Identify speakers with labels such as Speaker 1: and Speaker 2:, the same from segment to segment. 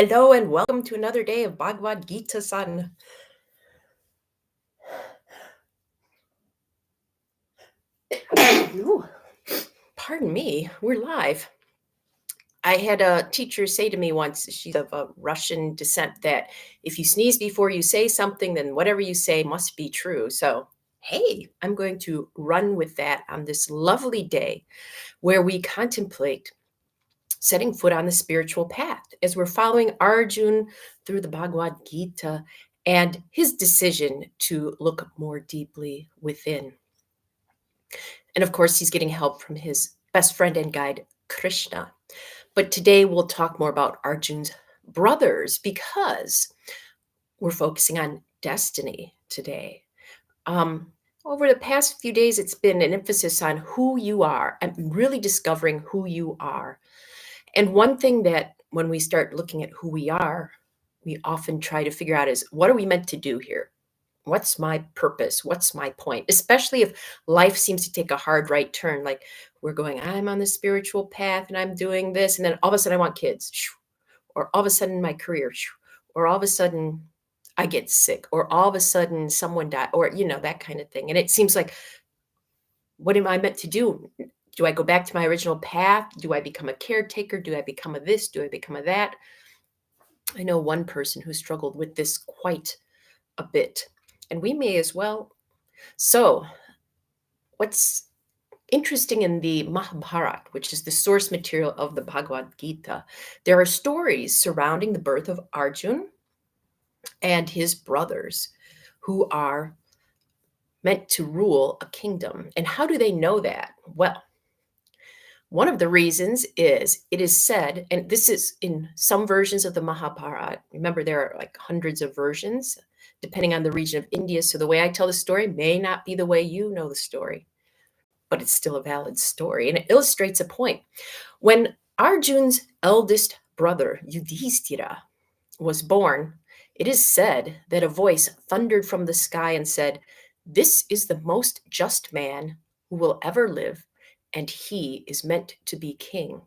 Speaker 1: Hello and welcome to another day of Bhagavad Gita Sadhana. Ooh, pardon me, we're live. I had a teacher say to me once, she's of a Russian descent, that if you sneeze before you say something, then whatever you say must be true. So, hey, I'm going to run with that on this lovely day where we contemplate setting foot on the spiritual path as we're following Arjun through the Bhagavad Gita and his decision to look more deeply within. And of course, he's getting help from his best friend and guide, Krishna. But today we'll talk more about Arjun's brothers because we're focusing on destiny today. Over the past few days, it's been an emphasis on who you are and really discovering who you are. And one thing that when we start looking at who we are, we often try to figure out is what are we meant to do here? What's my purpose? What's my point? Especially if life seems to take a hard right turn, like we're going, I'm on the spiritual path and I'm doing this. And then all of a sudden I want kids, or all of a sudden my career, or all of a sudden I get sick, or all of a sudden someone died, or, that kind of thing. And it seems like, what am I meant to do? Do I go back to my original path? Do I become a caretaker? Do I become a this? Do I become a that? I know one person who struggled with this quite a bit, and we may as well. So, what's interesting in the Mahabharata, which is the source material of the Bhagavad Gita, there are stories surrounding the birth of Arjun and his brothers who are meant to rule a kingdom. And how do they know that? Well, one of the reasons is it is said, and this is in some versions of the Mahabharata. Remember, there are like hundreds of versions depending on the region of India. So the way I tell the story may not be the way you know the story, but it's still a valid story. And it illustrates a point. When Arjun's eldest brother, Yudhishthira, was born, it is said that a voice thundered from the sky and said, "This is the most just man who will ever live, and he is meant to be king."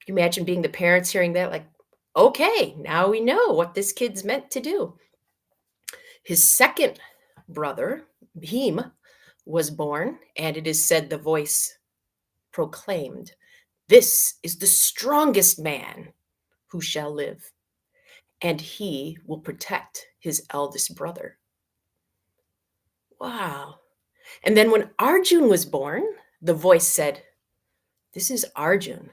Speaker 1: Imagine being the parents hearing that, like, okay, now we know what this kid's meant to do. His second brother, Bhim, was born, and it is said the voice proclaimed, "This is the strongest man who shall live, and he will protect his eldest brother." Wow. And then when Arjun was born, the voice said, "This is Arjun,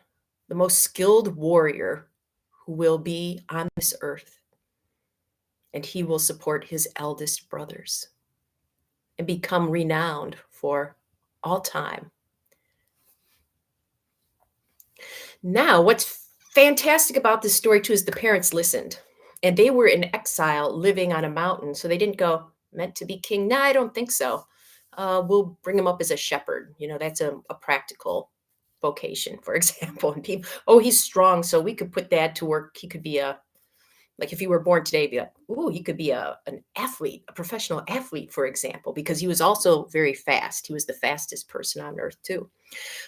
Speaker 1: the most skilled warrior who will be on this earth, and he will support his eldest brothers and become renowned for all time." Now, what's fantastic about this story too is the parents listened, and they were in exile living on a mountain. So they didn't go, "Meant to be king." No, I don't think so. We'll bring him up as a shepherd. That's a practical vocation, for example. And people, oh, he's strong. So we could put that to work. He could be like if he were born today, be like, ooh, he could be an athlete, a professional athlete, for example, because he was also very fast. He was the fastest person on earth too.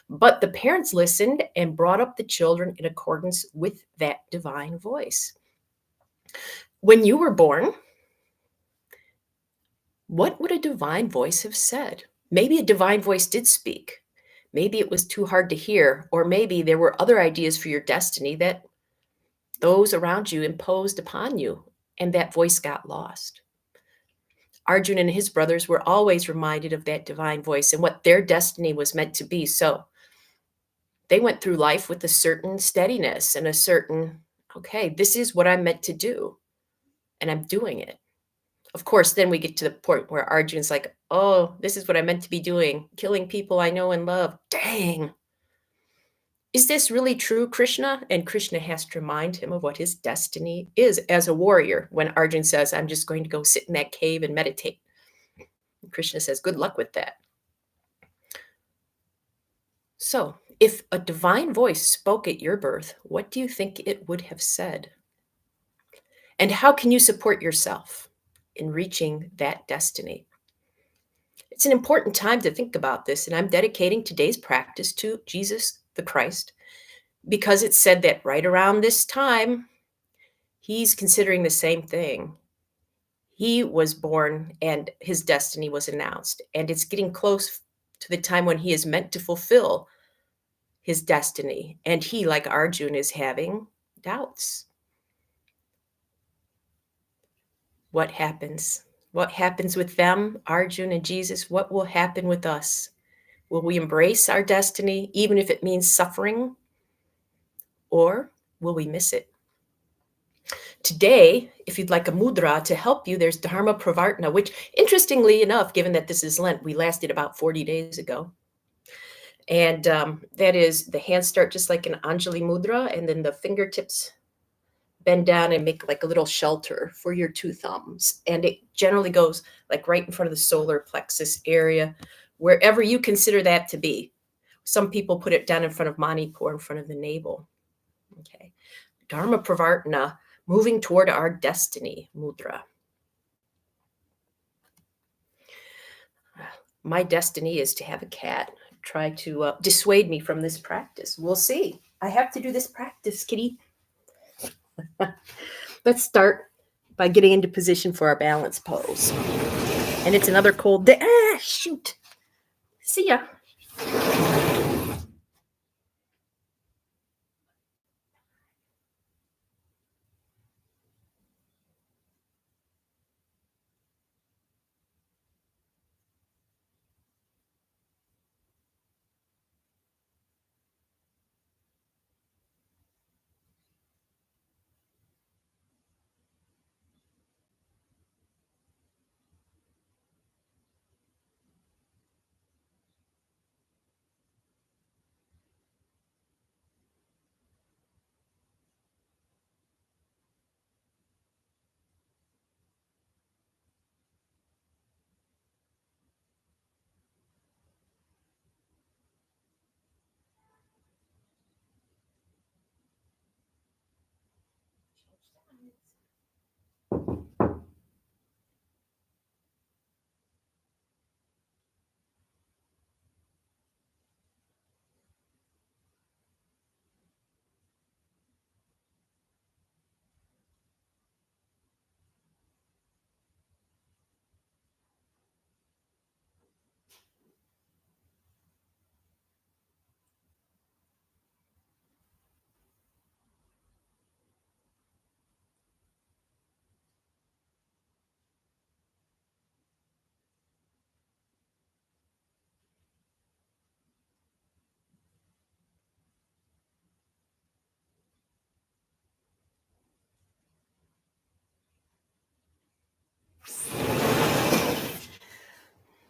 Speaker 1: But the parents listened and brought up the children in accordance with that divine voice. When you were born, what would a divine voice have said? Maybe a divine voice did speak. Maybe it was too hard to hear, or maybe there were other ideas for your destiny that those around you imposed upon you, and that voice got lost. Arjun and his brothers were always reminded of that divine voice and what their destiny was meant to be. So they went through life with a certain steadiness and a certain, okay, this is what I'm meant to do, and I'm doing it. Of course, then we get to the point where Arjun's like, oh, this is what I'm meant to be doing, killing people I know and love. Dang. Is this really true, Krishna? And Krishna has to remind him of what his destiny is as a warrior when Arjun says, I'm just going to go sit in that cave and meditate. And Krishna says, good luck with that. So, if a divine voice spoke at your birth, what do you think it would have said? And how can you support yourself in reaching that destiny? It's an important time to think about this, and I'm dedicating today's practice to Jesus the Christ, because it said that right around this time, he's considering the same thing. He was born and his destiny was announced, and it's getting close to the time when he is meant to fulfill his destiny. And he, like Arjun, is having doubts. What happens? What happens with them, Arjun and Jesus? What will happen with us? Will we embrace our destiny, even if it means suffering? Or will we miss it? Today, if you'd like a mudra to help you, there's Dharma Pravartana, which, interestingly enough, given that this is Lent, we lasted about 40 days ago. And that is the hands start just like an Anjali mudra, and then the fingertips bend down and make like a little shelter for your two thumbs. And it generally goes like right in front of the solar plexus area, wherever you consider that to be. Some people put it down in front of Manipur, in front of the navel. Okay. Dharma Pravartana, moving toward our destiny mudra. My destiny is to have a cat. Try to dissuade me from this practice. We'll see. I have to do this practice, kitty. Let's start by getting into position for our balance pose. And it's another cold day. Ah, shoot. See ya.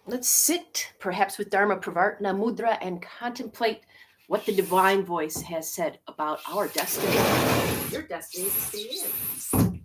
Speaker 1: Let's sit, perhaps with Dharma Pravartana Mudra, and contemplate what the divine voice has said about our destiny. Your destiny is to stay in.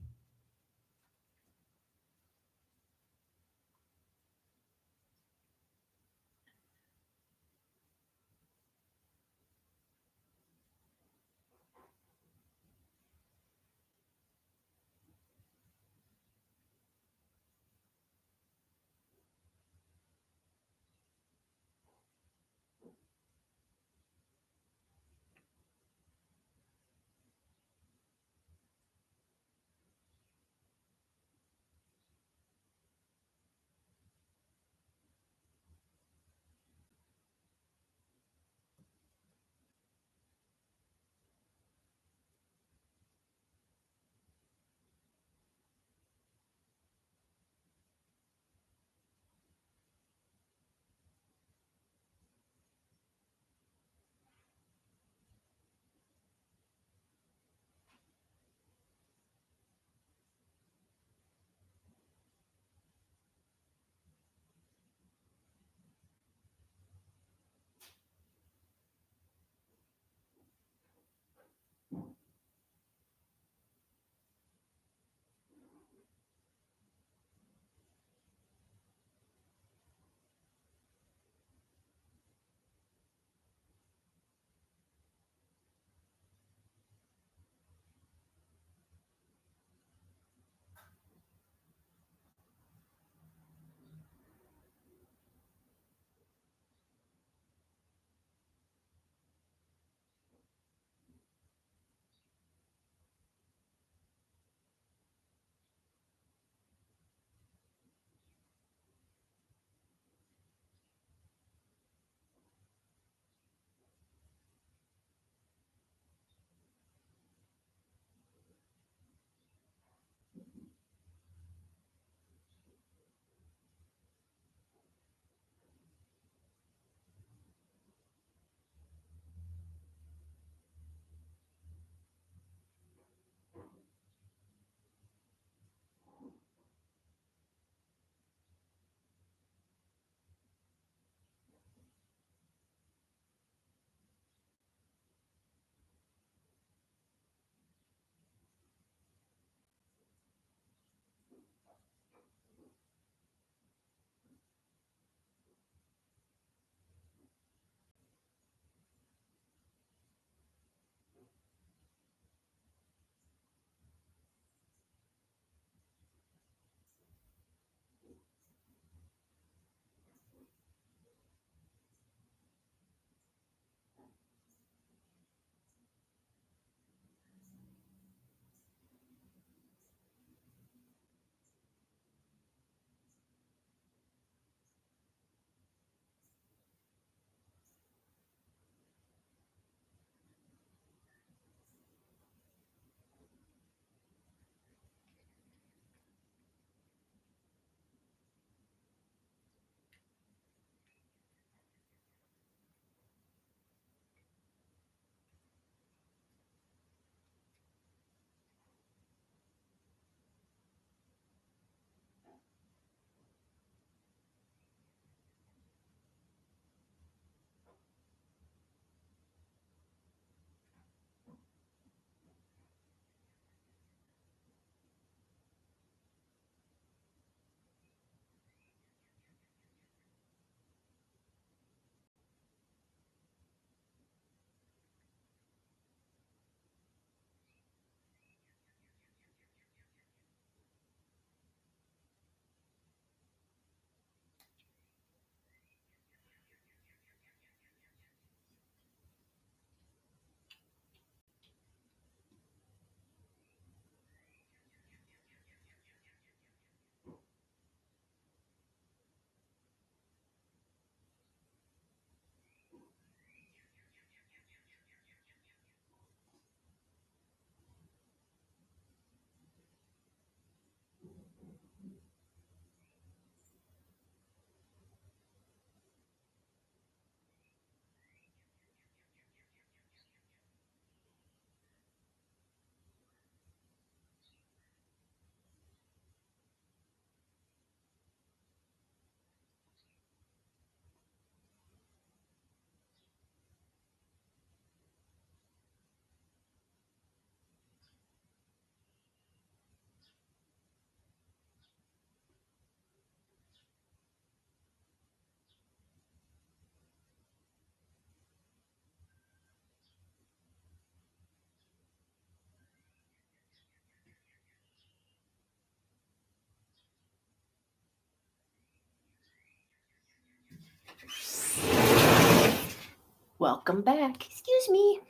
Speaker 1: Welcome back. Excuse me.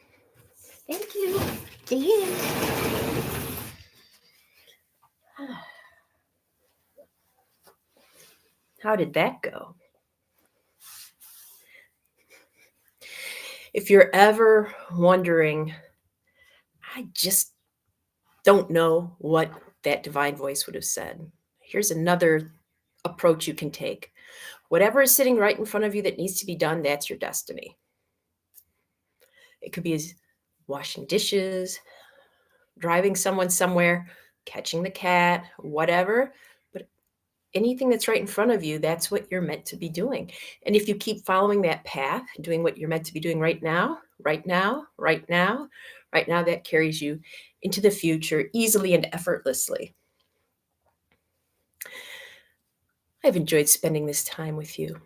Speaker 1: Thank you. Stay in. How did that go? If you're ever wondering, I just don't know what that divine voice would have said, here's another approach you can take. Whatever is sitting right in front of you that needs to be done, that's your destiny. It could be as washing dishes, driving someone somewhere, catching the cat, whatever. But anything that's right in front of you, that's what you're meant to be doing. And if you keep following that path, doing what you're meant to be doing right now, right now, right now, right now, that carries you into the future easily and effortlessly. I've enjoyed spending this time with you.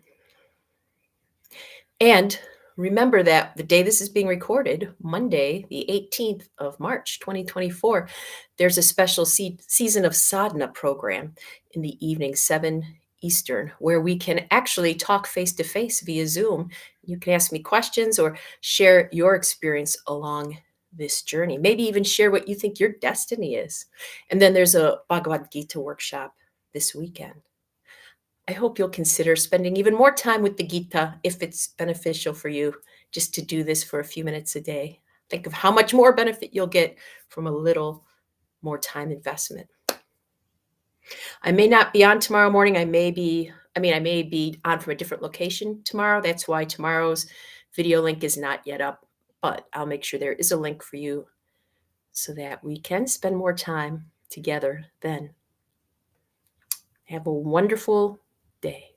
Speaker 1: And remember that the day this is being recorded, Monday, the 18th of March, 2024, there's a special season of sadhana program in the evening, 7 Eastern, where we can actually talk face to face via Zoom. You can ask me questions or share your experience along this journey. Maybe even share what you think your destiny is. And then there's a Bhagavad Gita workshop this weekend. I hope you'll consider spending even more time with the Gita if it's beneficial for you just to do this for a few minutes a day. Think of how much more benefit you'll get from a little more time investment. I may not be on tomorrow morning. I may be on from a different location tomorrow. That's why tomorrow's video link is not yet up, but I'll make sure there is a link for you so that we can spend more time together then. Have a wonderful day.